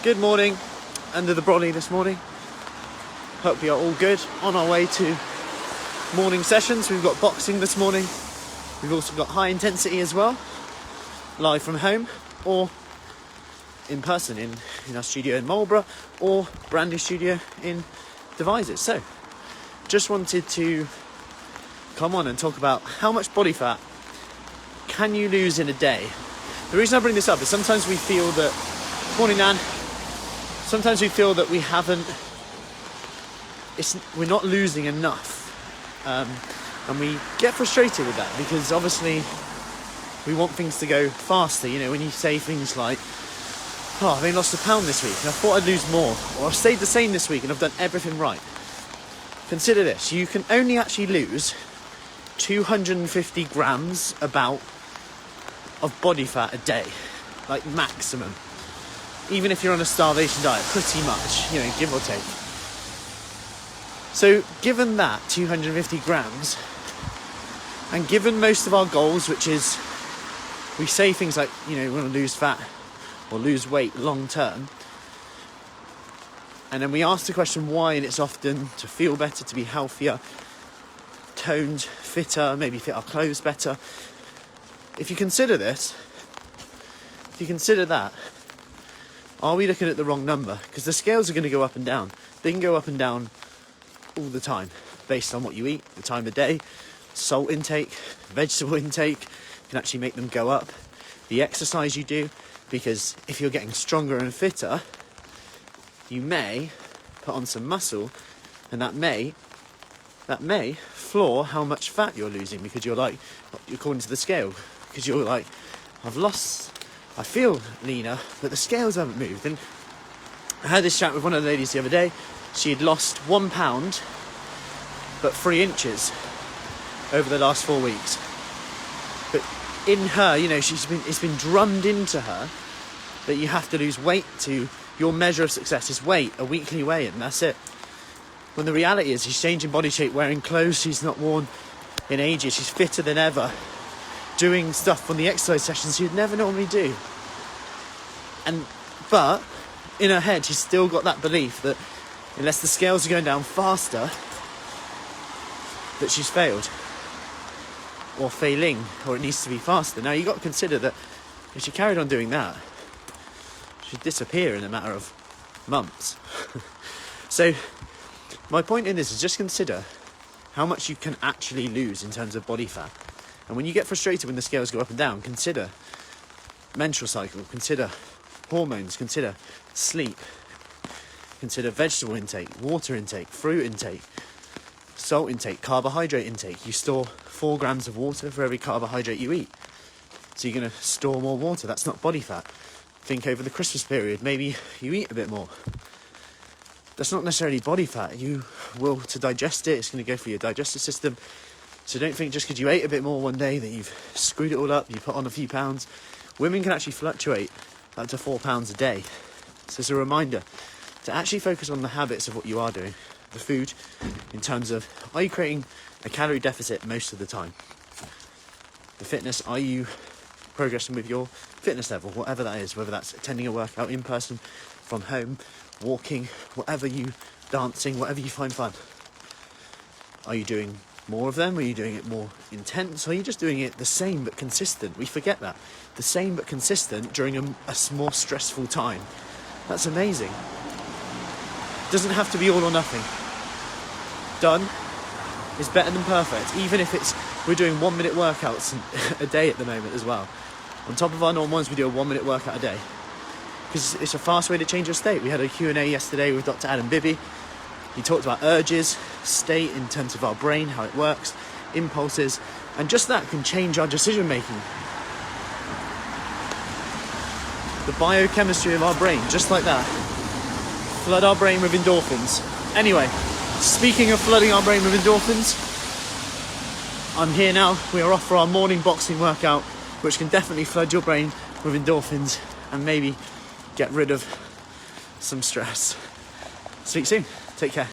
Good morning, under the brolly this morning. Hope you're all good. On our way to morning sessions. We've got boxing this morning. We've also got high intensity as well, live from home or in person in our studio in Marlborough or brand new studio in Devizes. So, just wanted to come on and talk about how much body fat can you lose in a day. The reason I bring this up is sometimes we feel that, morning Nan, sometimes we feel that we're not losing enough. And we get frustrated with that because obviously we want things to go faster. You know, when you say things like, oh, I've only lost a pound this week and I thought I'd lose more, or I've stayed the same this week and I've done everything right. Consider this, you can only actually lose 250 grams about of body fat a day, like maximum. Even if you're on a starvation diet, pretty much, you know, give or take. So given that 250 grams, and given most of our goals, which is, we say things like, you know, we want to lose fat or lose weight long term, and then we ask the question why, and it's often to feel better, to be healthier, toned, fitter, maybe fit our clothes better. If you consider this, that, are we looking at the wrong number? Because the scales are going to go up and down. They can go up and down all the time based on what you eat, the time of day, salt intake, vegetable intake can actually make them go up. The exercise you do, because if you're getting stronger and fitter, you may put on some muscle, and that may floor how much fat you're losing, because you're like, according to the scale, because you're like, I feel leaner, but the scales haven't moved. And I had this chat with one of the ladies the other day. She had lost 1 pound, but 3 inches over the last 4 weeks. But in her, you know, it's been drummed into her that you have to lose weight to, your measure of success is weight, a weekly weigh, and that's it. When the reality is, she's changing body shape, wearing clothes she's not worn in ages, she's fitter than ever, doing stuff on the exercise sessions you'd never normally do. But in her head, she's still got that belief that unless the scales are going down faster, that she's failed, or failing, or it needs to be faster. Now, you've got to consider that if she carried on doing that, she'd disappear in a matter of months. So, my point in this is just consider how much you can actually lose in terms of body fat. And when you get frustrated when the scales go up and down, consider menstrual cycle, consider hormones, consider sleep, consider vegetable intake, water intake, fruit intake, salt intake, carbohydrate intake. You store 4 grams of water for every carbohydrate you eat. So you're going to store more water. That's not body fat. Think over the Christmas period, maybe you eat a bit more. That's not necessarily body fat. You will, to digest it, it's going to go through your digestive system. So don't think just because you ate a bit more one day that you've screwed it all up, you put on a few pounds. Women can actually fluctuate up to 4 pounds a day. So it's a reminder to actually focus on the habits of what you are doing, the food, in terms of, are you creating a calorie deficit most of the time? The fitness, are you progressing with your fitness level, whatever that is, whether that's attending a workout in person, from home, walking, whatever you, dancing, whatever you find fun. Are you doing more of them? Are you doing it more intense? Or are you just doing it the same but consistent? We forget that. The same but consistent during a more stressful time. That's amazing. Doesn't have to be all or nothing. Done is better than perfect, even if we're doing 1 minute workouts a day at the moment as well. On top of our normal ones, we do a 1 minute workout a day, because it's a fast way to change your state. We had a Q&A yesterday with Dr. Adam Bibby. He talked about urges, state in terms of our brain, how it works, impulses, and just that can change our decision making. The biochemistry of our brain, just like that. Flood our brain with endorphins. Anyway, speaking of flooding our brain with endorphins, I'm here now. We are off for our morning boxing workout, which can definitely flood your brain with endorphins and maybe get rid of some stress. Speak soon. Take care.